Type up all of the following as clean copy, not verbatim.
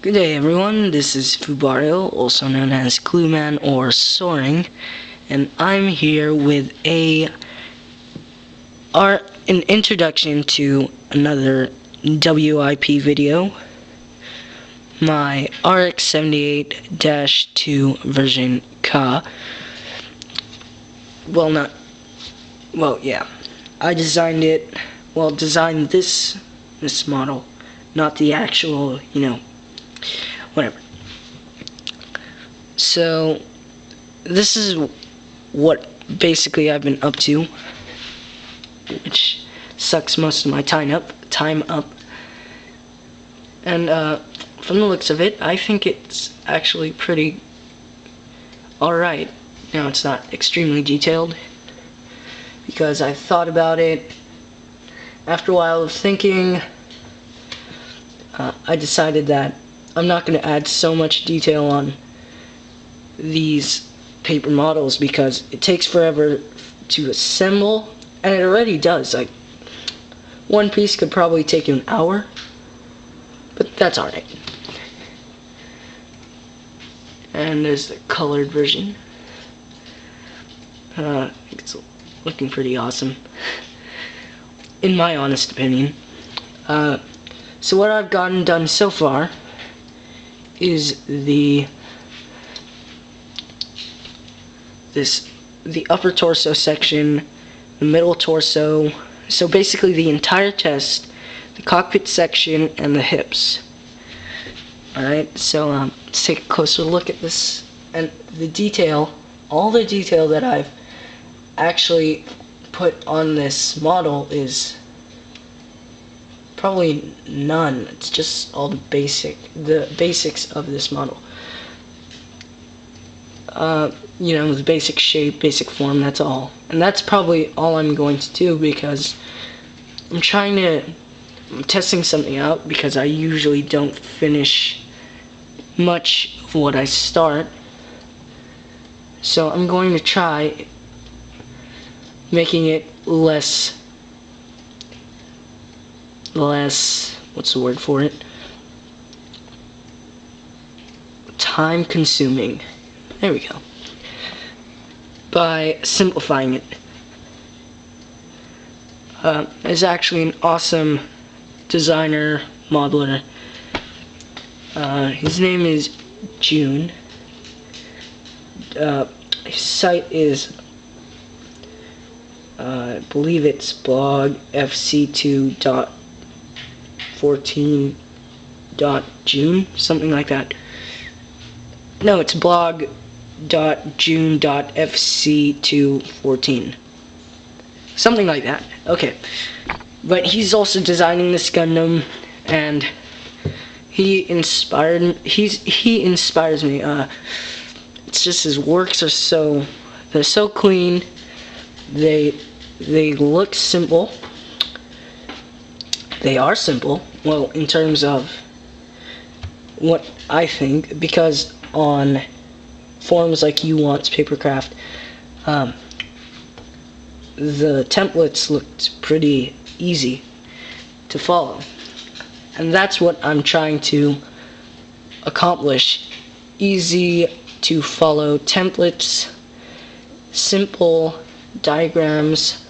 Good day everyone, this is Fubario, also known as Clueman or Soaring, and I'm here with an introduction to another W.I.P video, my RX-78-2 version Ka. I designed this model, not the actual, whatever. So, this is what basically I've been up to, which sucks most of my time up. And from the looks of it, I think it's actually pretty alright. Now, it's not extremely detailed, because I thought about it. After a while of thinking, I decided that I'm not going to add so much detail on these paper models because it takes forever to assemble, and it already does. Like, one piece could probably take you an hour, but that's alright. And there's the colored version. It's looking pretty awesome, in my honest opinion. So what I've gotten done so far is the upper torso section, the middle torso, so basically the entire chest, the cockpit section, and the hips. Alright, so let's take a closer look at this, and the detail, all the detail that I've actually put on this model is probably none. It's just all the basics of this model. The basic shape, basic form, that's all. And that's probably all I'm going to do, because I'm testing something out, because I usually don't finish much of what I start. So I'm going to try making it less, what's the word for it? Time consuming. There we go. By simplifying it. There's actually an awesome designer, modeler. His name is June. His site is, I believe it's blog fc2.14.june, something like that. No, it's blog.june.fc214. Something like that. Okay. But he's also designing this Gundam, and he inspires me. It's just his works are they're so clean. They look simple. They are simple. Well, in terms of what I think, because on forums like YouWant's Papercraft, the templates looked pretty easy to follow, and that's what I'm trying to accomplish. Easy to follow templates, simple diagrams,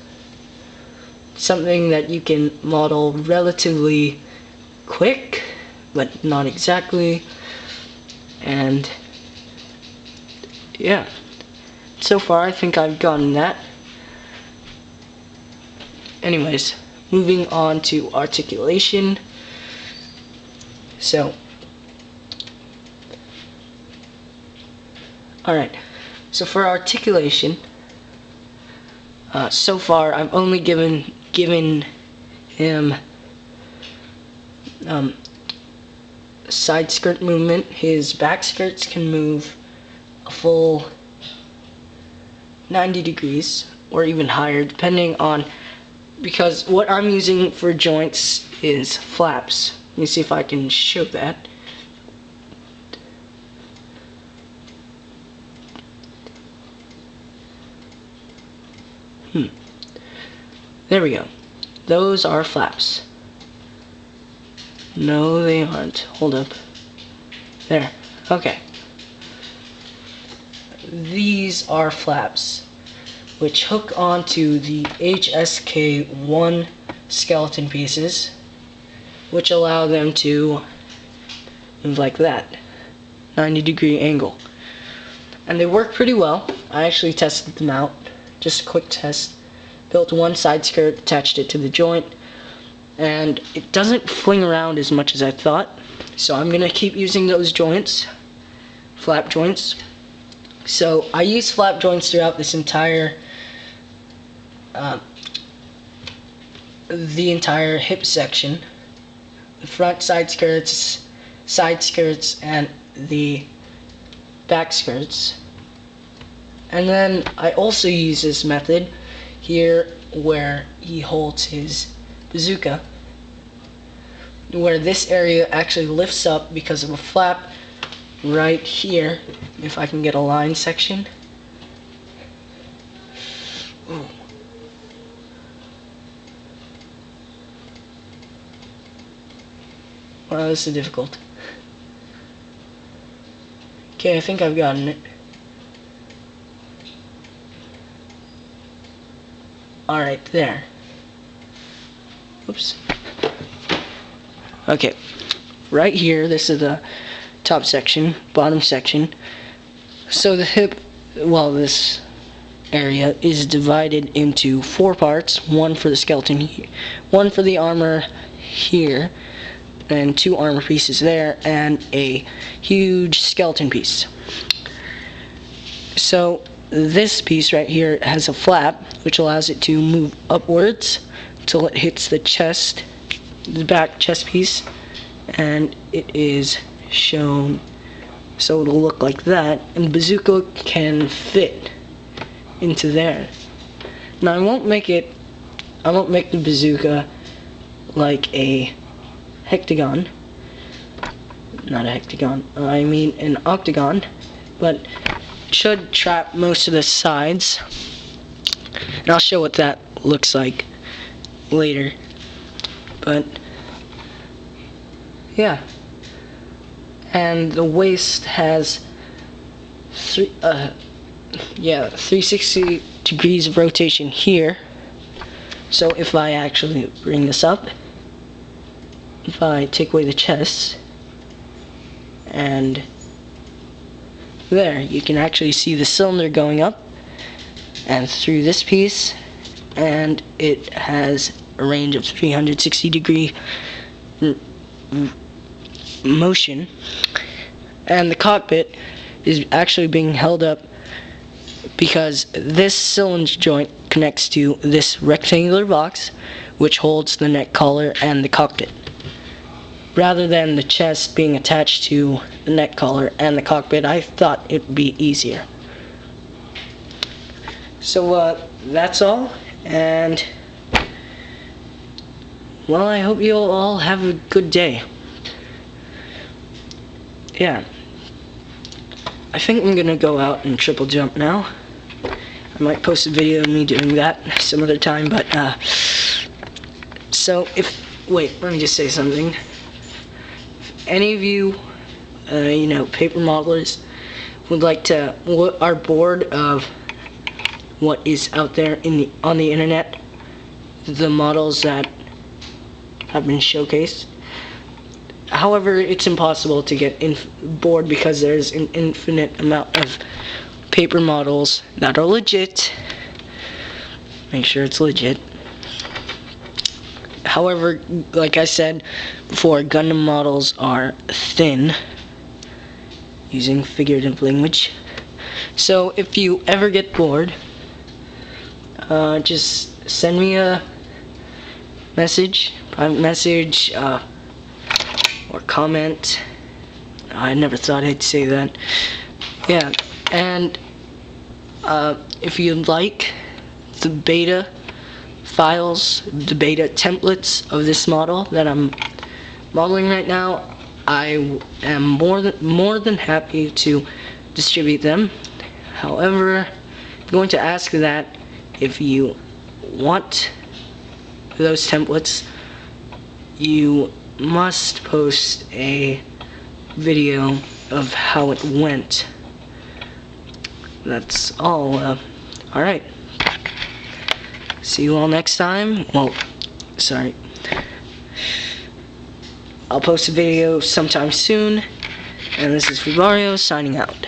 something that you can model relatively quick, but not exactly. And yeah, so far I think I've gotten that. Anyways, moving on to articulation. So, alright, so for articulation, so far I've only given him side skirt movement. His back skirts can move a full 90 degrees or even higher, depending on, because what I'm using for joints is flaps. Let me see if I can show that. There we go. Those are flaps. No, they aren't. Hold up. There. Okay. These are flaps, which hook onto the HSK-1 skeleton pieces, which allow them to move like that, 90-degree angle. And they work pretty well. I actually tested them out, just a quick test. Built one side skirt, attached it to the joint, and it doesn't fling around as much as I thought. So I'm gonna keep using those joints, flap joints. So I use flap joints throughout this entire the entire hip section, the front side skirts, and the back skirts. And then I also use this method here where he holds his bazooka, where this area actually lifts up because of a flap right here, if I can get a line section. Ooh. Wow, this is difficult. Okay, I think I've gotten it. Alright, there. Oops. Okay, right here, this is the top section, bottom section. So the hip, well, this area is divided into 4 parts, one for the skeleton, one for the armor here, and 2 armor pieces there, and a huge skeleton piece. So this piece right here has a flap, which allows it to move upwards until it hits the chest, the back chest piece, and it is shown so it'll look like that, and the bazooka can fit into there. Now I won't make the bazooka like a hectagon, not a hectagon, I mean an octagon, but it should trap most of the sides, and I'll show what that looks like later. But yeah, and the waist has 360 degrees of rotation here. So if I actually bring this up, if I take away the chest, and there, you can actually see the cylinder going up and through this piece, and it has a range of 360 degree motion, and the cockpit is actually being held up because this cylinder joint connects to this rectangular box, which holds the neck collar and the cockpit, rather than the chest being attached to the neck collar and the cockpit. I thought it'd be easier. So that's all, and well, I hope you'll all have a good day. Yeah, I think I'm gonna go out and triple jump now. I might post a video of me doing that some other time, but so wait, let me just say something. If any of you, paper modelers would like to, are bored of what is out there on the internet, the models that have been showcased. However, it's impossible to get bored because there's an infinite amount of paper models that are legit. Make sure it's legit. However, like I said before, Gundam models are thin, using figurative language. So if you ever get bored, just send me a message, private message, or comment. I never thought I'd say that. Yeah, and if you'd like the beta files, the beta templates of this model that I'm modeling right now, I am more than happy to distribute them. However, I'm going to ask that if you want those templates, you must post a video of how it went. That's all. Alright. See you all next time. Well, sorry. I'll post a video sometime soon. And this is Mario signing out.